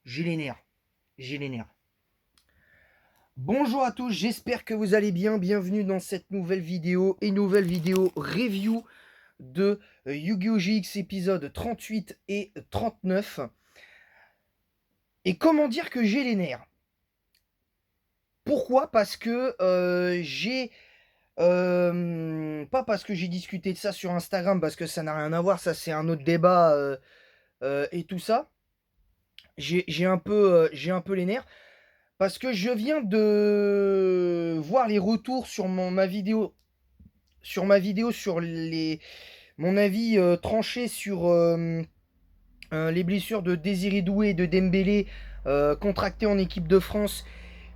J'ai les nerfs. J'ai les nerfs. Bonjour à tous, j'espère que vous allez bien. Bienvenue dans cette nouvelle vidéo review de Yu-Gi-Oh! GX épisode 38 et 39. Et comment dire que j'ai les nerfs? Pourquoi? Parce que pas parce que j'ai discuté de ça sur Instagram, parce que ça n'a rien à voir, ça c'est un autre débat et tout ça. J'ai un peu les nerfs. Parce que je viens de voir les retours sur ma vidéo sur mon avis tranché sur les blessures de Désiré Doué et de Dembélé contractées en équipe de France,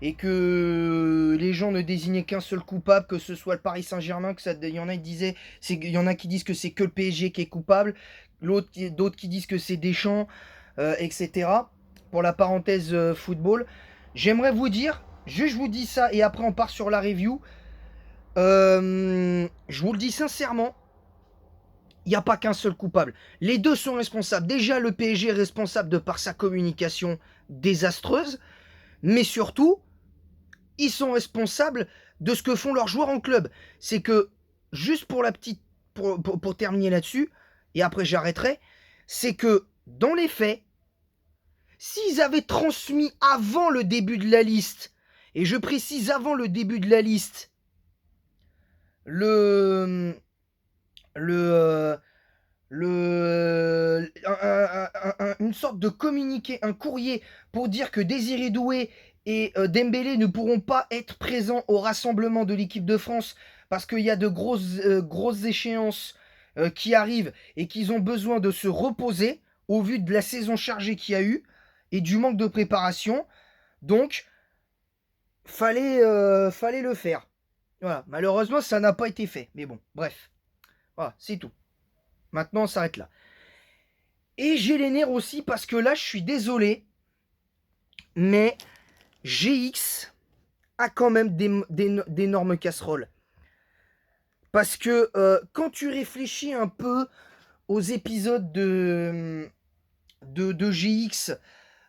et que les gens ne désignaient qu'un seul coupable, que ce soit le Paris Saint-Germain, il y en a qui disaient, il y en a qui disent que c'est que le PSG qui est coupable, d'autres qui disent que c'est Deschamps, etc. Pour la parenthèse football, j'aimerais vous dire, je vous dis ça et après on part sur la review. Je vous le dis sincèrement, il n'y a pas qu'un seul coupable. Les deux sont responsables. Déjà, le PSG est responsable de par sa communication désastreuse, mais surtout, ils sont responsables de ce que font leurs joueurs en club. C'est que, juste pour la petite, pour terminer là-dessus, et après j'arrêterai, c'est que, dans les faits, s'ils avaient transmis avant le début de la liste, et je précise avant le début de la liste, le une sorte de communiqué, un courrier pour dire que Désiré Doué et Dembélé ne pourront pas être présents au rassemblement de l'équipe de France parce qu'il y a de grosses échéances qui arrivent et qu'ils ont besoin de se reposer au vu de la saison chargée qu'il y a eu et du manque de préparation. Donc, fallait le faire. Voilà. Malheureusement, ça n'a pas été fait. Mais bon, bref. Voilà, c'est tout. Maintenant, on s'arrête là. Et j'ai les nerfs aussi parce que là, je suis désolé, mais GX a quand même d'énormes casseroles. Parce que quand tu réfléchis un peu aux épisodes de GX,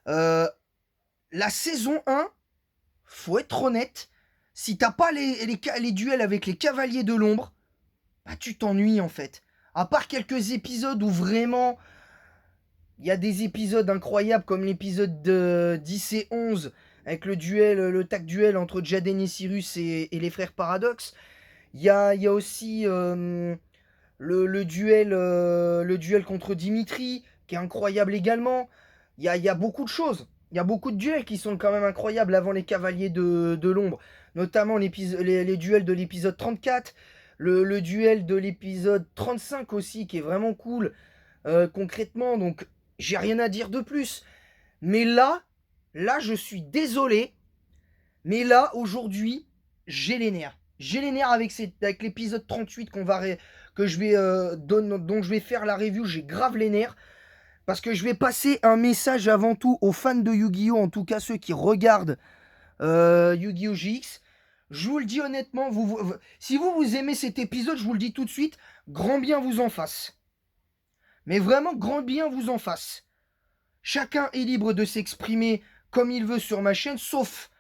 la saison 1, faut être honnête, si t'as pas les duels avec les Cavaliers de l'Ombre, bah tu t'ennuies en fait. À part quelques épisodes où vraiment il y a des épisodes incroyables comme l'épisode de 10 et 11 avec le tag duel entre Jaden et Cyrus et les frères Paradox. Il y a aussi le duel contre Dimitri qui est incroyable également. Il y a beaucoup de choses. Il y a beaucoup de duels qui sont quand même incroyables avant les Cavaliers de l'Ombre. Notamment les duels de l'épisode 34. Le duel de l'épisode 35 aussi qui est vraiment cool concrètement. Donc j'ai rien à dire de plus. Mais là, je suis désolé. Mais là, aujourd'hui, j'ai les nerfs. J'ai les nerfs avec l'épisode 38 dont je vais faire la review. J'ai grave les nerfs. Parce que je vais passer un message avant tout aux fans de Yu-Gi-Oh! En tout cas ceux qui regardent Yu-Gi-Oh! GX. Je vous le dis honnêtement, si vous aimez cet épisode, je vous le dis tout de suite, grand bien vous en fasse. Mais vraiment, grand bien vous en fasse. Chacun est libre de s'exprimer comme il veut sur ma chaîne, sauf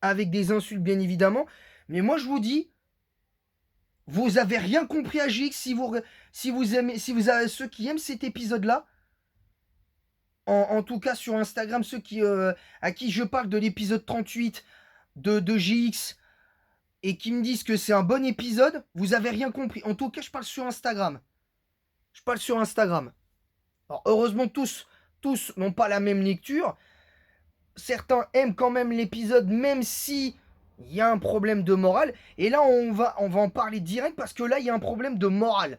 avec des insultes bien évidemment. Mais moi je vous dis, vous avez rien compris à GX si vous avez ceux qui aiment cet épisode-là. En tout cas sur Instagram, ceux à qui je parle de l'épisode 38 de GX et qui me disent que c'est un bon épisode, vous avez rien compris. En tout cas, je parle sur Instagram. Alors heureusement, tous n'ont pas la même lecture. Certains aiment quand même l'épisode, même si il y a un problème de morale. Et là, on va en parler direct parce que là, il y a un problème de morale.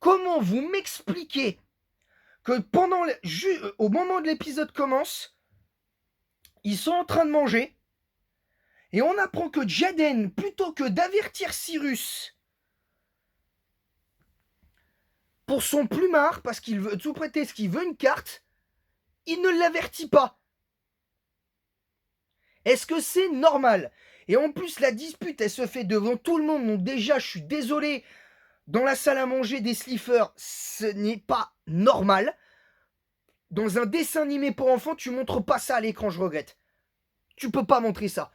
Comment vous m'expliquez que au moment de l'épisode commence, ils sont en train de manger et on apprend que Jaden, plutôt que d'avertir Cyrus pour son plumard, parce qu'il veut, sous prétexte qu'il veut une carte, il ne l'avertit pas. Est-ce que c'est normal? Et en plus, la dispute, elle se fait devant tout le monde. Donc déjà, je suis désolé, dans la salle à manger des Sliffers, ce n'est pas normal. dans un dessin animé pour enfants, tu montres pas ça à l'écran, je regrette. Tu peux pas montrer ça.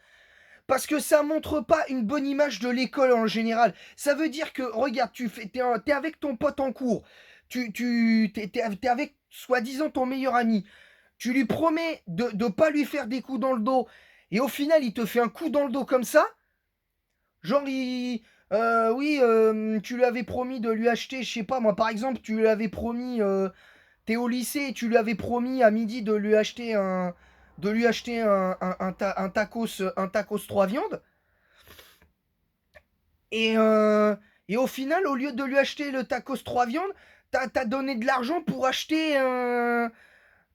Parce que ça montre pas une bonne image de l'école en général. Ça veut dire que, regarde, t'es avec ton pote en cours. T'es avec, soi-disant, ton meilleur ami. Tu lui promets de pas lui faire des coups dans le dos. Et au final, il te fait un coup dans le dos comme ça. Genre, oui, tu lui avais promis de lui acheter, je sais pas moi, par exemple, tu lui avais promis, t'es au lycée et tu lui avais promis à midi de lui acheter un tacos 3 viandes. Et, et au final, au lieu de lui acheter le tacos 3 viandes, t'as donné de l'argent pour acheter un.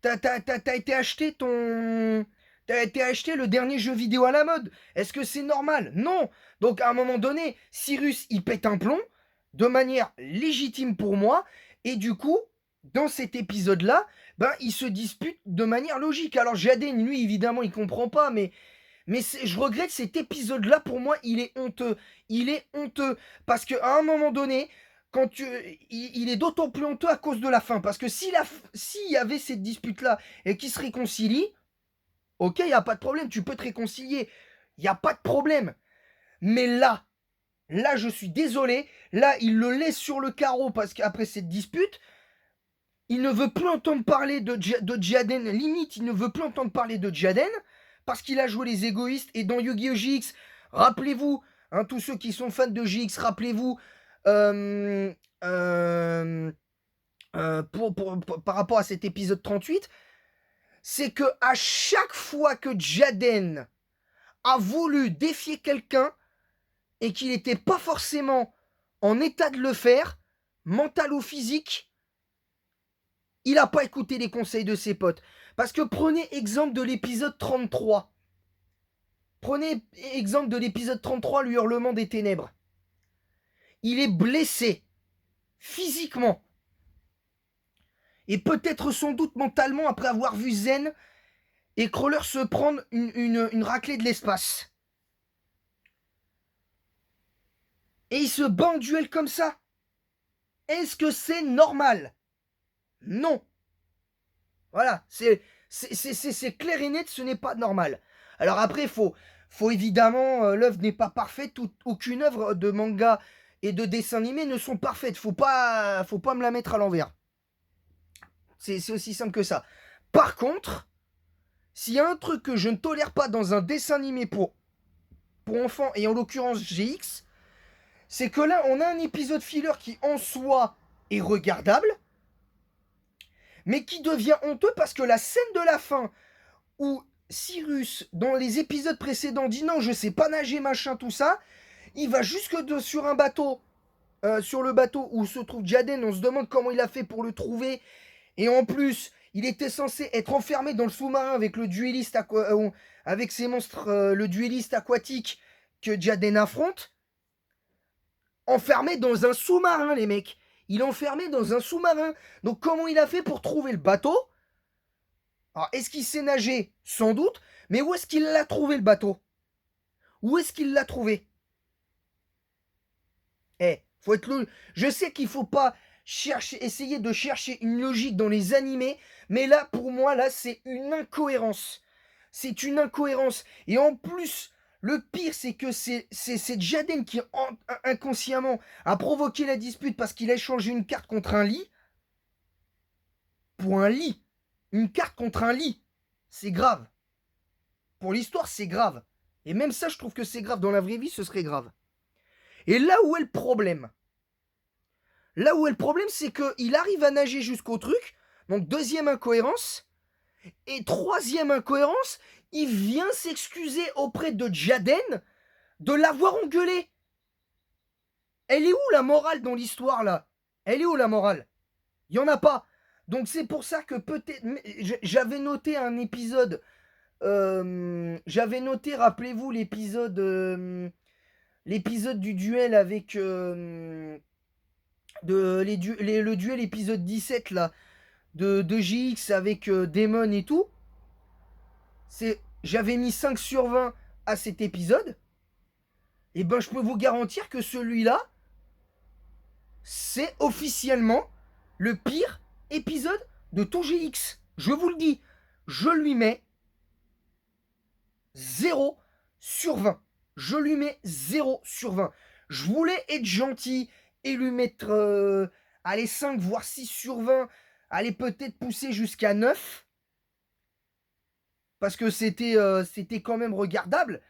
T'as été acheter ton. T'as été acheter le dernier jeu vidéo à la mode. Est-ce que c'est normal? Non. Donc à un moment donné, Cyrus, il pète un plomb, de manière légitime pour moi, et du coup, dans cet épisode-là, ben, il se dispute de manière logique. Alors Jaden, lui, évidemment, il comprend pas, mais je regrette cet épisode-là, pour moi, il est honteux. Il est honteux. Parce qu'à un moment donné, il est d'autant plus honteux à cause de la fin. Parce que s'il y avait cette dispute-là et qu'ils se réconcilient, ok, il n'y a pas de problème, tu peux te réconcilier. Il n'y a pas de problème. Mais là, je suis désolé. Là, il le laisse sur le carreau parce qu'après cette dispute, il ne veut plus entendre parler de Jaden. Limite, il ne veut plus entendre parler de Jaden parce qu'il a joué les égoïstes. Et dans Yu-Gi-Oh! GX, rappelez-vous, hein, tous ceux qui sont fans de GX, rappelez-vous, euh, euh, par rapport à cet épisode 38, c'est que à chaque fois que Jaden a voulu défier quelqu'un et qu'il n'était pas forcément en état de le faire, mental ou physique, il n'a pas écouté les conseils de ses potes. Parce que prenez exemple de l'épisode 33. Prenez exemple de l'épisode 33, le hurlement des ténèbres. Il est blessé, physiquement. Et peut-être sans doute mentalement après avoir vu Zen et Crawler se prendre une raclée de l'espace. Et il se bat en duel comme ça. Est-ce que c'est normal? Non. Voilà, c'est clair et net, ce n'est pas normal. Alors après, faut évidemment, l'œuvre n'est pas parfaite, aucune œuvre de manga et de dessin animé ne sont parfaites. Faut pas me la mettre à l'envers. C'est aussi simple que ça. Par contre, s'il y a un truc que je ne tolère pas dans un dessin animé pour enfants, et en l'occurrence GX, c'est que là, on a un épisode filler qui en soi est regardable, mais qui devient honteux parce que la scène de la fin où Cyrus, dans les épisodes précédents, dit non, je sais pas nager, machin, tout ça, il va jusque sur un bateau, sur le bateau où se trouve Jaden, on se demande comment il a fait pour le trouver, et en plus, il était censé être enfermé dans le sous-marin avec le dueliste avec ces monstres, le dueliste aquatique que Jaden affronte, enfermé dans un sous-marin, les mecs. Il est enfermé dans un sous-marin. Donc comment il a fait pour trouver le bateau? Alors, est-ce qu'il sait nager? Sans doute. Mais où est-ce qu'il l'a trouvé, le bateau? Où est-ce qu'il l'a trouvé? Faut être je sais qu'il faut pas essayer de chercher une logique dans les animés, mais là, pour moi, là, c'est une incohérence. C'est une incohérence. Et en plus, le pire, c'est que c'est Jaden qui, inconsciemment, a provoqué la dispute parce qu'il a échangé une carte contre un lit. Pour un lit. Une carte contre un lit. C'est grave. Pour l'histoire, c'est grave. Et même ça, je trouve que c'est grave. Dans la vraie vie, ce serait grave. Et là où est le problème? Là où est le problème, c'est qu'il arrive à nager jusqu'au truc. Donc, deuxième incohérence. Et troisième incohérence, il vient s'excuser auprès de Jaden de l'avoir engueulé. Elle est où la morale dans l'histoire, là? Elle est où la morale? Il n'y en a pas. Donc c'est pour ça que peut-être... J'avais noté un épisode... j'avais noté, rappelez-vous, l'épisode du duel avec... le duel épisode 17, là, de GX avec Damon et tout. J'avais mis 5 sur 20 à cet épisode. Et ben je peux vous garantir que celui-là, c'est officiellement le pire épisode de tout GX. Je vous le dis, je lui mets 0/20. Je lui mets 0/20. Je voulais être gentil et lui mettre allez, 5 voire 6/20. Allez, peut-être pousser jusqu'à 9. Parce que c'était quand même regardable.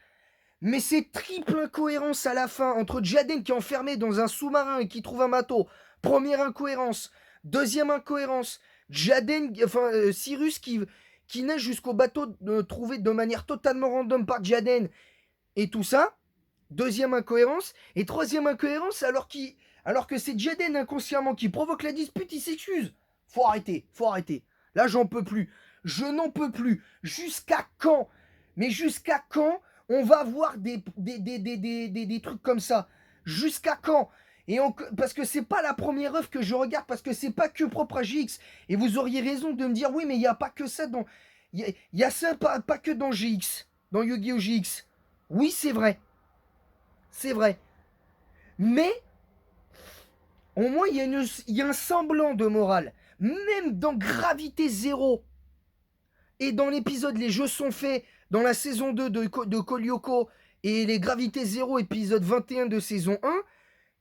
Mais ces triple incohérences à la fin entre Jaden qui est enfermé dans un sous-marin et qui trouve un bateau. Première incohérence. Deuxième incohérence. Cyrus qui nage jusqu'au bateau trouvé de manière totalement random par Jaden et tout ça. Deuxième incohérence. Et troisième incohérence, alors que c'est Jaden inconsciemment qui provoque la dispute, il s'excuse. Faut arrêter, faut arrêter. Là, j'en peux plus. Je n'en peux plus. Jusqu'à quand? Mais jusqu'à quand on va avoir des trucs comme ça? Jusqu'à quand? Parce que c'est pas la première œuvre que je regarde, parce que c'est pas que propre à GX. Et vous auriez raison de me dire, oui, mais il n'y a pas que ça dans. Il y a ça pas que dans GX, dans Yu-Gi-Oh! GX. Oui, c'est vrai. C'est vrai. Mais au moins, il y a un semblant de morale. Même dans Gravité Zéro et dans l'épisode Les Jeux sont faits, dans la saison 2 de Kolyoko et les Gravité Zéro, épisode 21 de saison 1,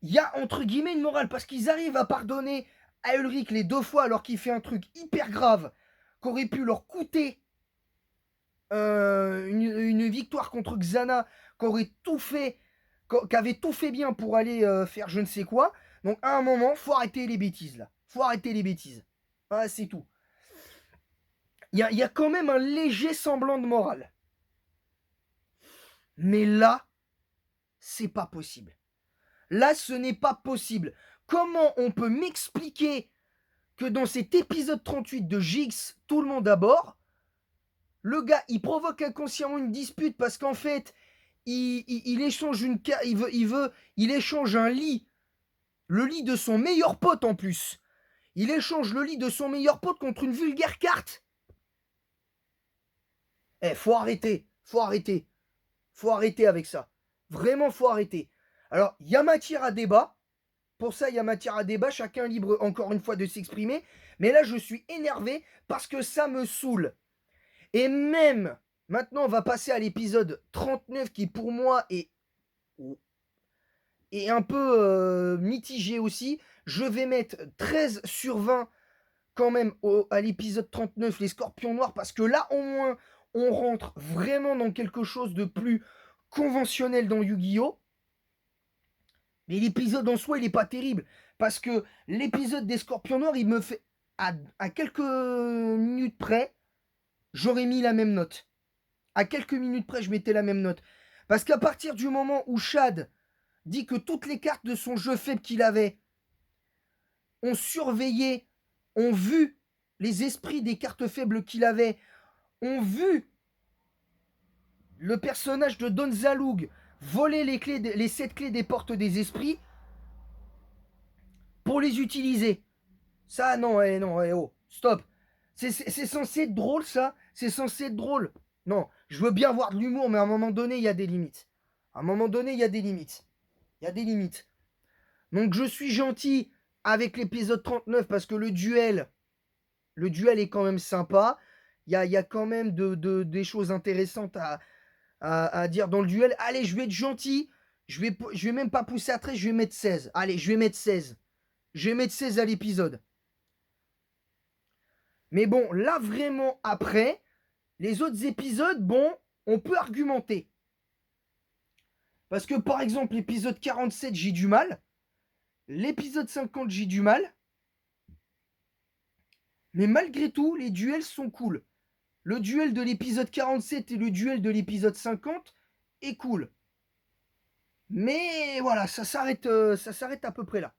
il y a entre guillemets une morale parce qu'ils arrivent à pardonner à Ulrich les 2 fois alors qu'il fait un truc hyper grave qu'aurait pu leur coûter une victoire contre Xana, qu'aurait tout fait, qu'avait tout fait bien pour aller faire je ne sais quoi. Donc à un moment, faut arrêter les bêtises là. Faut arrêter les bêtises. Ah, c'est tout. Il y a quand même un léger semblant de morale. Mais là, c'est pas possible. Là, ce n'est pas possible. Comment on peut m'expliquer que dans cet épisode 38 de GX, tout le monde à bord, le gars, il provoque inconsciemment une dispute parce qu'en fait, il échange il échange un lit, le lit de son meilleur pote en plus. Il échange le lit de son meilleur pote contre une vulgaire carte. Faut arrêter, faut arrêter, faut arrêter avec ça. Vraiment, faut arrêter. Alors, il y a matière à débat. Pour ça, il y a matière à débat. Chacun libre, encore une fois, de s'exprimer. Mais là, je suis énervé parce que ça me saoule. Et même, maintenant, on va passer à l'épisode 39 qui, pour moi, est un peu mitigé aussi. Je vais mettre 13/20 quand même à l'épisode 39, les Scorpions Noirs, parce que là, au moins, on rentre vraiment dans quelque chose de plus conventionnel dans Yu-Gi-Oh! Mais l'épisode en soi, il n'est pas terrible. Parce que l'épisode des Scorpions Noirs, il me fait. À quelques minutes près, j'aurais mis la même note. À quelques minutes près, je mettais la même note. Parce qu'à partir du moment où Chad dit que toutes les cartes de son jeu faible qu'il avait ont surveillé, ont vu les esprits des cartes faibles qu'il avait, ont vu le personnage de Don Zaloug voler les 7 clés des portes des esprits pour les utiliser. Ça, non, non, oh, stop. C'est censé être drôle, ça. C'est censé être drôle. Non, je veux bien avoir de l'humour, mais à un moment donné, il y a des limites. À un moment donné, il y a des limites. Il y a des limites. Donc, je suis gentil avec l'épisode 39 parce que le duel est quand même sympa. Il y a quand même des choses intéressantes à dire dans le duel. Allez, je vais être gentil. Je vais même pas pousser à 13, je vais mettre 16. Allez, je vais mettre 16. Je vais mettre 16 à l'épisode. Mais bon, là vraiment après, les autres épisodes, bon, on peut argumenter. Parce que par exemple, l'épisode 47, j'ai du mal. L'épisode 50, j'ai du mal. Mais malgré tout, les duels sont cool. Le duel de l'épisode 47 et le duel de l'épisode 50 est cool. Mais voilà, ça s'arrête à peu près là.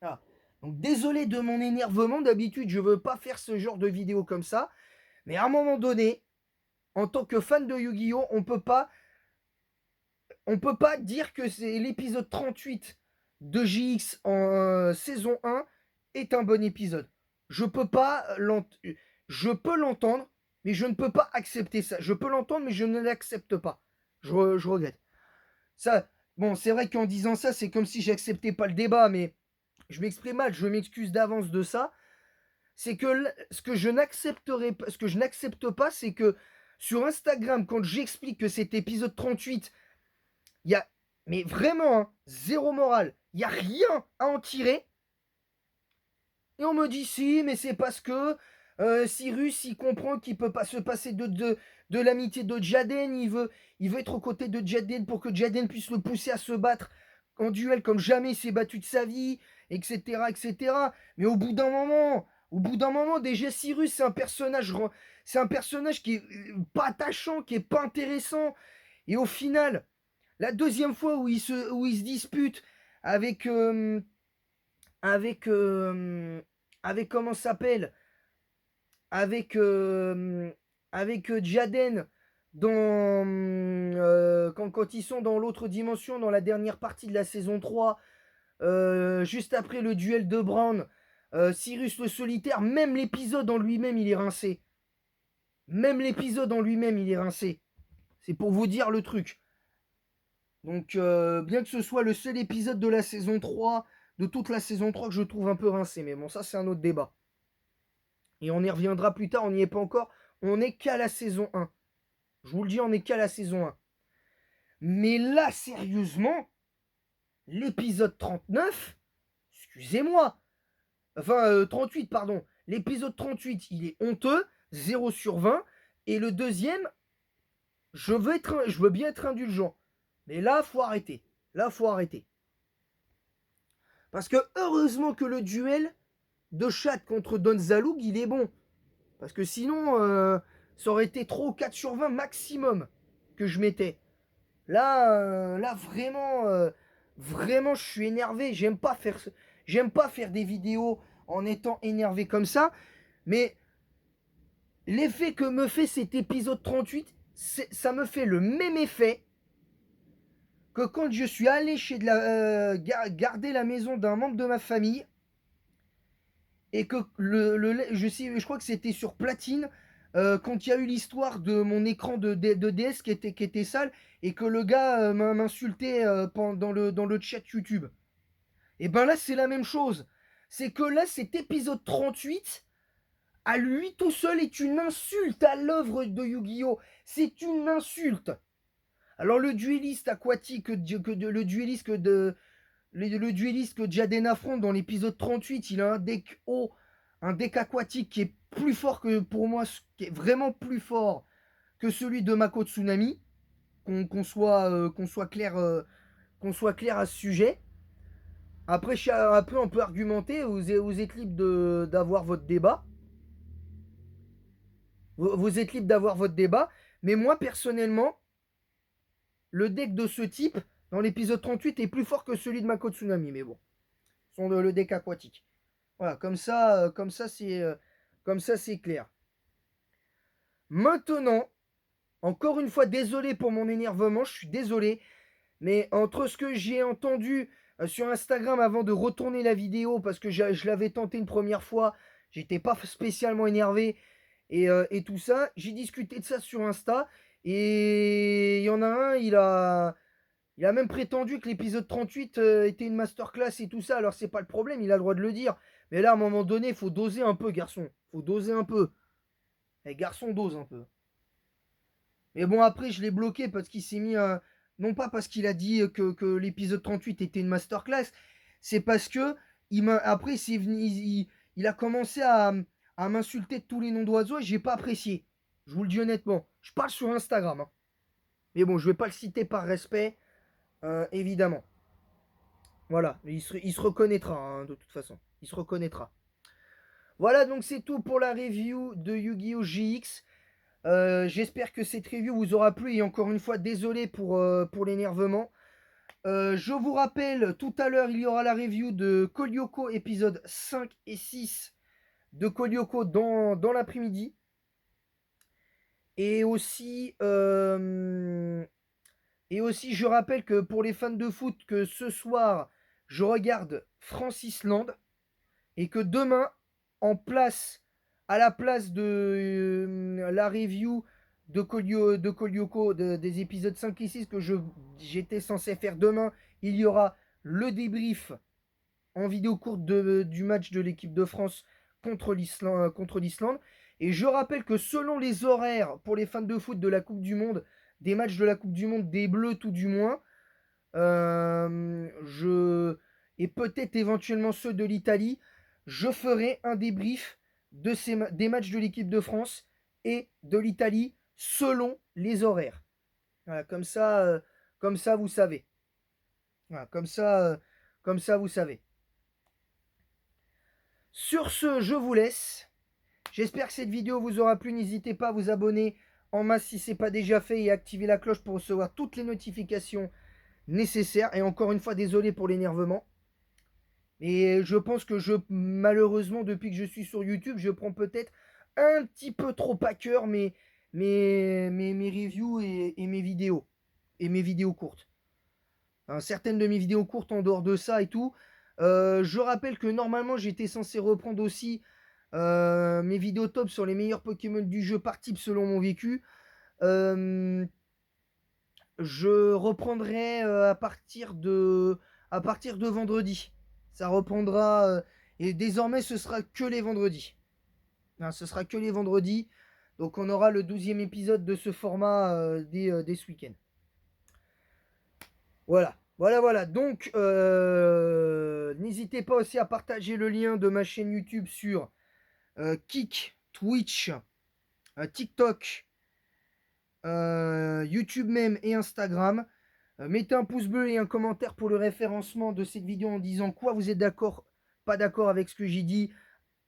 Voilà. Donc désolé de mon énervement, d'habitude je veux pas faire ce genre de vidéo comme ça. Mais à un moment donné, en tant que fan de Yu-Gi-Oh, on peut pas dire que c'est l'épisode 38 de JX en saison 1 est un bon épisode. Je peux l'entendre, mais je ne peux pas accepter ça. Je peux l'entendre, mais je ne l'accepte pas. Je regrette. Ça, bon, c'est vrai qu'en disant ça, c'est comme si j'acceptais pas le débat, mais je m'exprime mal, je m'excuse d'avance de ça. c'est que ce que je n'accepte pas, c'est que sur Instagram, quand j'explique que cet épisode 38, il y a, mais vraiment, hein, zéro morale, il n'y a rien à en tirer. Et on me dit si, mais c'est parce que Cyrus, il comprend qu'il peut pas se passer de l'amitié de Jaden. Il veut être aux côtés de Jaden pour que Jaden puisse le pousser à se battre en duel comme jamais il s'est battu de sa vie, etc., etc. Mais au bout d'un moment, déjà Cyrus, c'est un personnage qui est pas attachant, qui est pas intéressant. Et au final, la deuxième fois où il se dispute avec avec avec comment ça s'appelle avec Jaden dans quand ils sont dans l'autre dimension dans la dernière partie de la saison 3, juste après le duel de Bran, Cyrus le solitaire, même l'épisode en lui-même il est rincé. Même l'épisode en lui-même il est rincé. C'est pour vous dire le truc. Donc bien que ce soit le seul épisode de la saison 3, de toute la saison 3 que je trouve un peu rincé, mais bon ça c'est un autre débat. Et on y reviendra plus tard, on n'y est pas encore, on n'est qu'à la saison 1. Je vous le dis, on n'est qu'à la saison 1. Mais là, sérieusement, l'épisode 39, excusez-moi, enfin 38, pardon, l'épisode 38, il est honteux, 0 sur 20, et le deuxième, je veux bien être indulgent. Mais là, faut arrêter. Là, faut arrêter. Parce que heureusement que le duel de Chad contre Don Zaloug, il est bon. Parce que sinon, ça aurait été 3 ou 4 sur 20 maximum que je mettais. Là vraiment, vraiment, je suis énervé. J'aime pas faire des vidéos en étant énervé comme ça. Mais l'effet que me fait cet épisode 38, ça me fait le même effet que quand je suis allé garder la maison d'un membre de ma famille et que je crois que c'était sur Platine, quand il y a eu l'histoire de mon écran de DS qui était sale et que le gars m'insultait dans le chat YouTube. Et ben là, c'est la même chose. C'est que là, cet épisode 38, à lui tout seul, est une insulte à l'œuvre de Yu-Gi-Oh! C'est une insulte. Alors le duelliste aquatique, le duelliste que Jaden affronte dans l'épisode 38, il a un deck haut, un deck aquatique qui est plus fort que, pour moi, qui est vraiment plus fort que celui de Mako Tsunami. Qu'on soit clair, à ce sujet. Après, on peut argumenter, vous êtes libre d'avoir votre débat. Vous êtes libre d'avoir votre débat. Mais moi, personnellement, le deck de ce type, dans l'épisode 38, est plus fort que celui de Mako Tsunami. Mais bon, sont le deck aquatique. Voilà, comme ça, c'est clair. Maintenant, encore une fois, désolé pour mon énervement, je suis désolé, mais entre ce que j'ai entendu sur Instagram avant de retourner la vidéo, parce que je l'avais tenté une première fois, j'étais pas spécialement énervé, et tout ça, j'ai discuté de ça sur Insta, et il y en a un, il a même prétendu que l'épisode 38 était une masterclass et tout ça, alors c'est pas le problème, il a le droit de le dire. Mais là, à un moment donné, il faut doser un peu, garçon. Faut doser un peu. Eh, garçon, dose un peu. Mais bon, après, je l'ai bloqué parce qu'il s'est mis à... Non pas parce qu'il a dit que l'épisode 38 était une masterclass, c'est parce que après, il a commencé à m'insulter de tous les noms d'oiseaux et j'ai pas apprécié. Je vous le dis honnêtement. Je parle sur Instagram, hein. Mais bon, je vais pas le citer par respect, évidemment. Voilà, il se reconnaîtra, hein, de toute façon. Il se reconnaîtra. Voilà, donc c'est tout pour la review de Yu-Gi-Oh! GX. J'espère que cette review vous aura plu et encore une fois, désolé pour l'énervement. Je vous rappelle, tout à l'heure, il y aura la review de Kolyoko épisode 5 et 6 de Kolyoko dans l'après-midi. Et aussi, je rappelle que pour les fans de foot, que ce soir, je regarde France-Islande et que demain, à la place de la review de Kolyoko des épisodes 5 et 6 que j'étais censé faire demain, il y aura le débrief en vidéo courte du match de l'équipe de France contre l'Islande. Et je rappelle que selon les horaires pour les fans de foot de la Coupe du Monde, des matchs de la Coupe du Monde, des Bleus tout du moins, et peut-être éventuellement ceux de l'Italie, je ferai un débrief des matchs de l'équipe de France et de l'Italie selon les horaires. Voilà, comme ça vous savez. Voilà, comme ça vous savez. Sur ce, je vous laisse. J'espère que cette vidéo vous aura plu. N'hésitez pas à vous abonner en masse si ce n'est pas déjà fait et à activer la cloche pour recevoir toutes les notifications nécessaires. Et encore une fois, désolé pour l'énervement. Et je pense que malheureusement, depuis que je suis sur YouTube, je prends peut-être un petit peu trop à cœur mes reviews et mes vidéos. Et mes vidéos courtes. Hein, certaines de mes vidéos courtes en dehors de ça et tout. Je rappelle que normalement, j'étais censé reprendre aussi mes vidéos top sur les meilleurs Pokémon du jeu par type selon mon vécu. Je reprendrai à partir de vendredi. Ça reprendra et désormais ce sera que les vendredis. Hein, ce sera que les vendredis. Donc on aura le 12e épisode de ce format dès ce week-end. Voilà. Donc n'hésitez pas aussi à partager le lien de ma chaîne YouTube sur Kick, Twitch, TikTok, YouTube même et Instagram. Mettez un pouce bleu et un commentaire pour le référencement de cette vidéo en disant quoi vous êtes d'accord, pas d'accord avec ce que j'ai dit,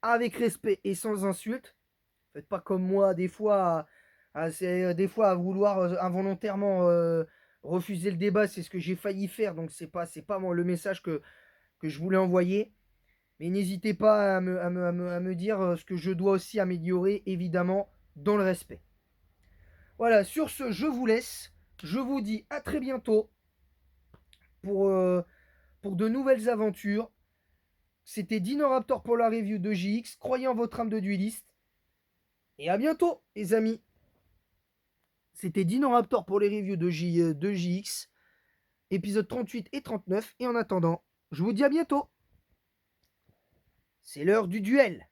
avec respect et sans insulte. Faites pas comme moi des fois à vouloir involontairement refuser le débat, c'est ce que j'ai failli faire, donc c'est pas moi le message que je voulais envoyer. Mais n'hésitez pas à me dire ce que je dois aussi améliorer, évidemment, dans le respect. Voilà, sur ce, je vous laisse. Je vous dis à très bientôt pour de nouvelles aventures. C'était Dinoraptor pour la review de JX. Croyez en votre âme de dueliste. Et à bientôt, les amis. C'était Dinoraptor pour les reviews de JX. Épisode 38 et 39. Et en attendant, je vous dis à bientôt. C'est l'heure du duel.